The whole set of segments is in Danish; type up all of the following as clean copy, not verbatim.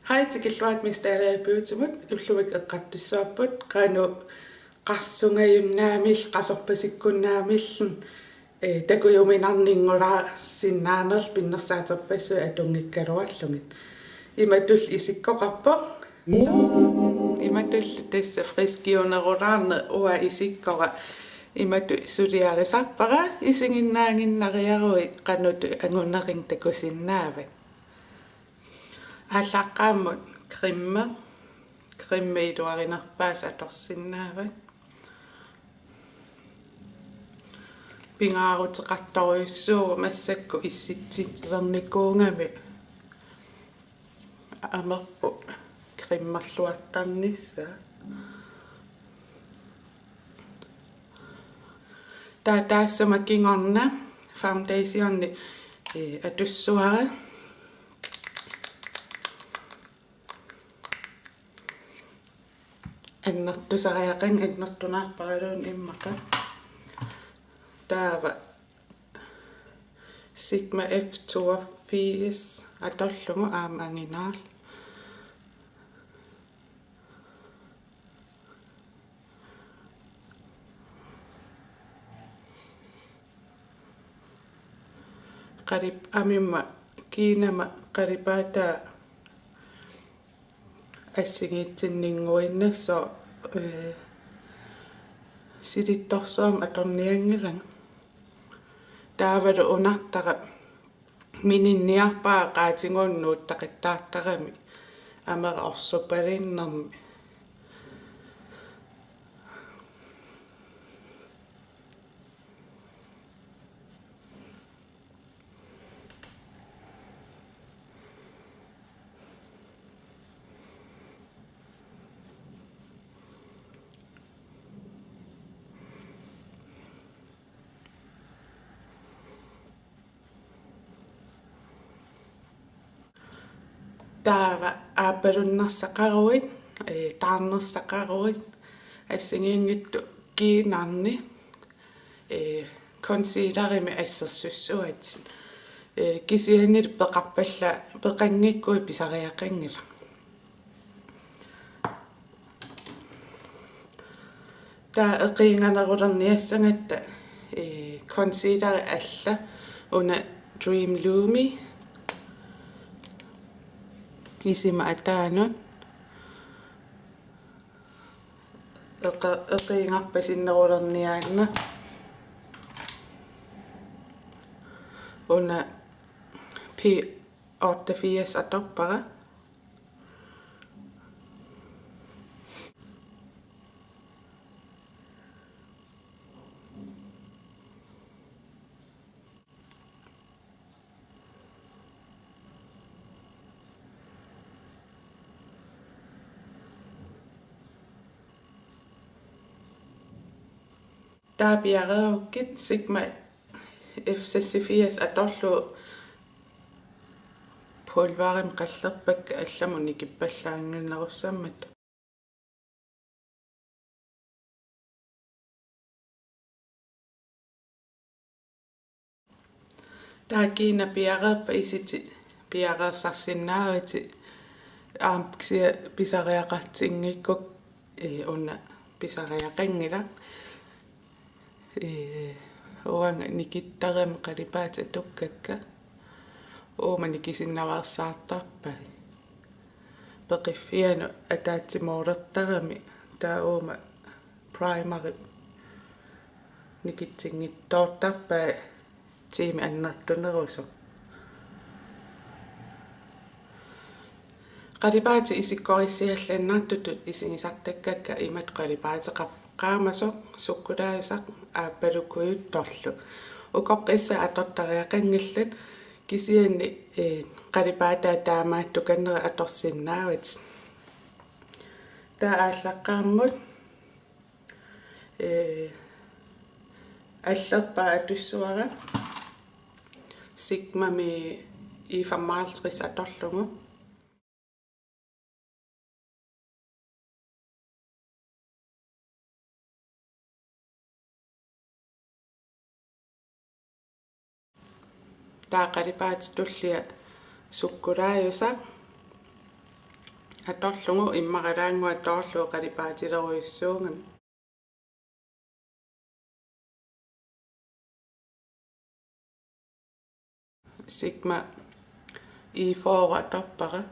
Hej til Gilvaat mistære i bøgemot. Ulluvik eqqattissaappat qaanu qarsungayunnaamil qasorpasikkunnaamillen takujuminarninngulaa sinnaanerl pinnersaaterpassu atungikkaluallungit imatul isikkoqarpo imatul tassa friskiunerulaarne ua isikkora imatu suliarisarpara isinginnaanginnariarui qanutu angunerin takusinnaavat аллааққааммут кримме илуаринерпаас аторсиннаават пингаарутеқарторюссуу массакку исситсиллерникуунгами амерпу криммерлуаттарнисса таассама кингорна фаундейшнни атуссуара аннартусариақин аннартунаарпаралуун иммақа таава Sigma F82 аторлугу аама ангинаал qarip amimma kiinama qaripata ассигиитсиннингуиннассо силитторсуам аторниангилан таавалу унартара мининниарпаа qaatiнгууннуут тақиттаартарами амера орсупалиннэрми таава ааппалуннарсақаруит таарнерсақаруит ассигиингитту киинаарни консилерими ассерсуссуатсин кисианнил пеқарпалла пеқангиккуи писариақангила таа эқиинганерулерниассангатта консилери алла уна Dream Lumi isima ataanut eqiingarpasinnerulerniaanna una P88 atorpara taapiarerukkit Sigma F86 atorlu pulvarim qallerpakka allamuni kippallaanginnerussammat taakiina piareerpa isiti piareersarsinnaavati aampksia pisariaqartingikkuk una pisariaqangila uanga nikittaram qalipaata tukkakka uuma nikisinnavaarsaartarpa peqiffianu ataatsimuulertarami taa uuma primary nikitsinngittoortarpa tiimi annartunerusu qalipaati isikkorisiallannaartutut isingisartakkakka imat qalipaatiqar qaamasoq sukkulaasaq aappalukuyuttorlu ukoqqissa atortariaqanngillat kisianni qalipaataa taamaattu kannera atorsinnaavat taa ааllaqqaammut аллерпаа атуссуара Sigmami I55 аторлугу таақалипаат туллиа суккулааюса atorlungu immaqalaangua toorlu qalipaatileruissuungan sigma E4 atorpara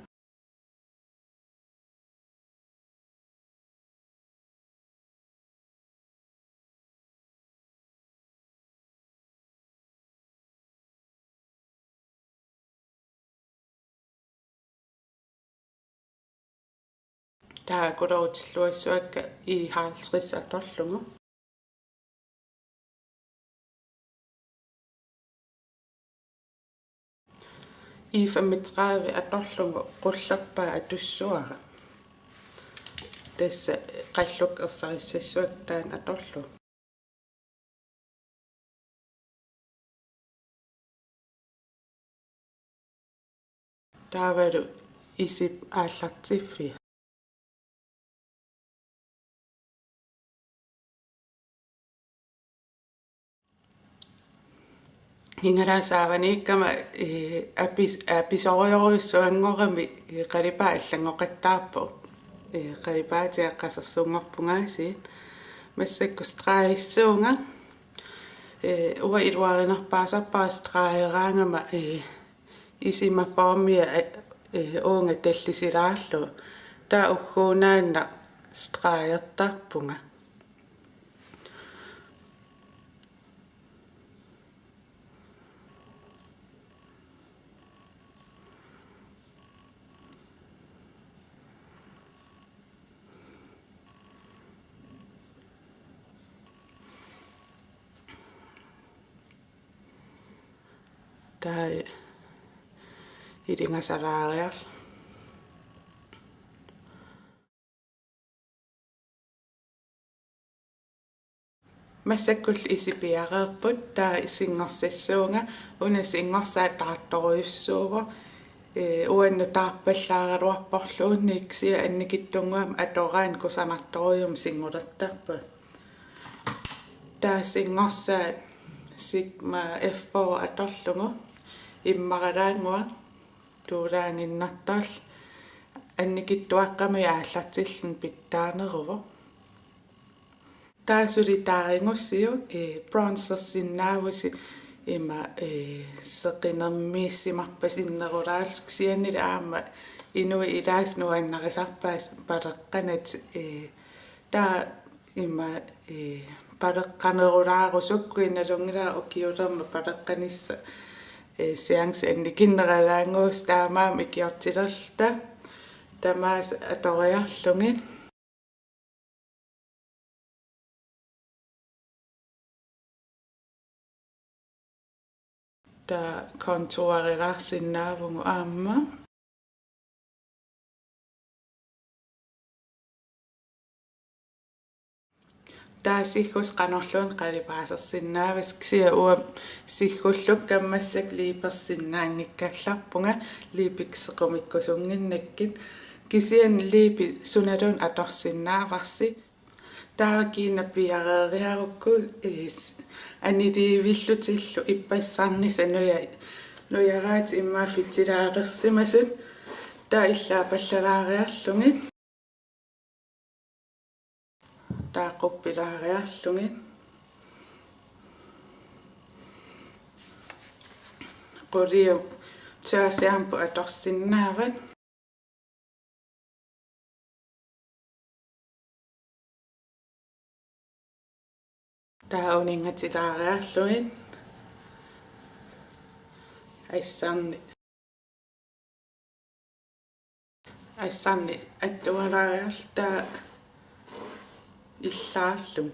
taakulorutилluissuakka E50 atorlungu I35 atorlungu qullerpaa atussuara tassa qalluk ersarissaissuak taan atorlu taavalu isip aallartiffi hingarasaavaniikkama apisoriorussuangorami qalipaa allangoqattaarpu qalipaaatiaqqasersuungorpungaasiin массакку страаиссуунга уа илуаринерпаасарпаа страаераангама исимафоормиа уунга таллисилаарлу таа уггуунаанна страаертарпунга tää idingasaraariarl массаккул исипиареерпут таа исингорсассуунга унасингорсаа таартторюссуува уанну таарпаллааралуарпорлуунни иксиа анникиттунгуам атораан кусанарторюум сингулертарпа таа сингорсаа sigma F4 atorlungu immaqalaangua tuulaanginnartarl annikittuaqqami aallartillun pittaaneruvo taasulitaaringussiu bronzersinnaavusi ima seqinermiissimarpasinnerulaalsiksianila aama inui ilaasnuannarisarpaas paleqqanat taa ima paleqqanerulaarusukkuinalungila ukiulerma paleqqanissa seansi annikinneralaanguus taamaam ikiortilerta tamaas atoriarlungin ta kontuarilarsinnaavungu aamma taasihus qanorluun qalipaasersinnaavas ksia uam sihhulluk kammassak liipersinnaannikkallarpunga liipiksequmikkusunginnakkit kisian liipi sunalun atorsinnaavarsi taavakiina piareeriarukku aniliivillutillu ippassarnis nuyaraat immaaffitilaalersimasun taa illaapallalaariarlungin taaquppilaariarlungin quliu taasiampu atorsinnaavat taa uninngatilaariarlungin ассарни аттуалаариарта иллаарлум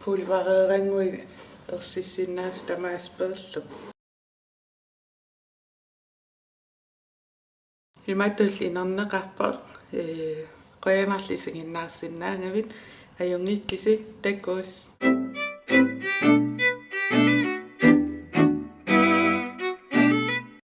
пулвареерангуи ерсиссиннаас тамаасперлу химатул инернеқарпар qoyanarlisingиннаарсиннаангавит аюнгиккиси таккуус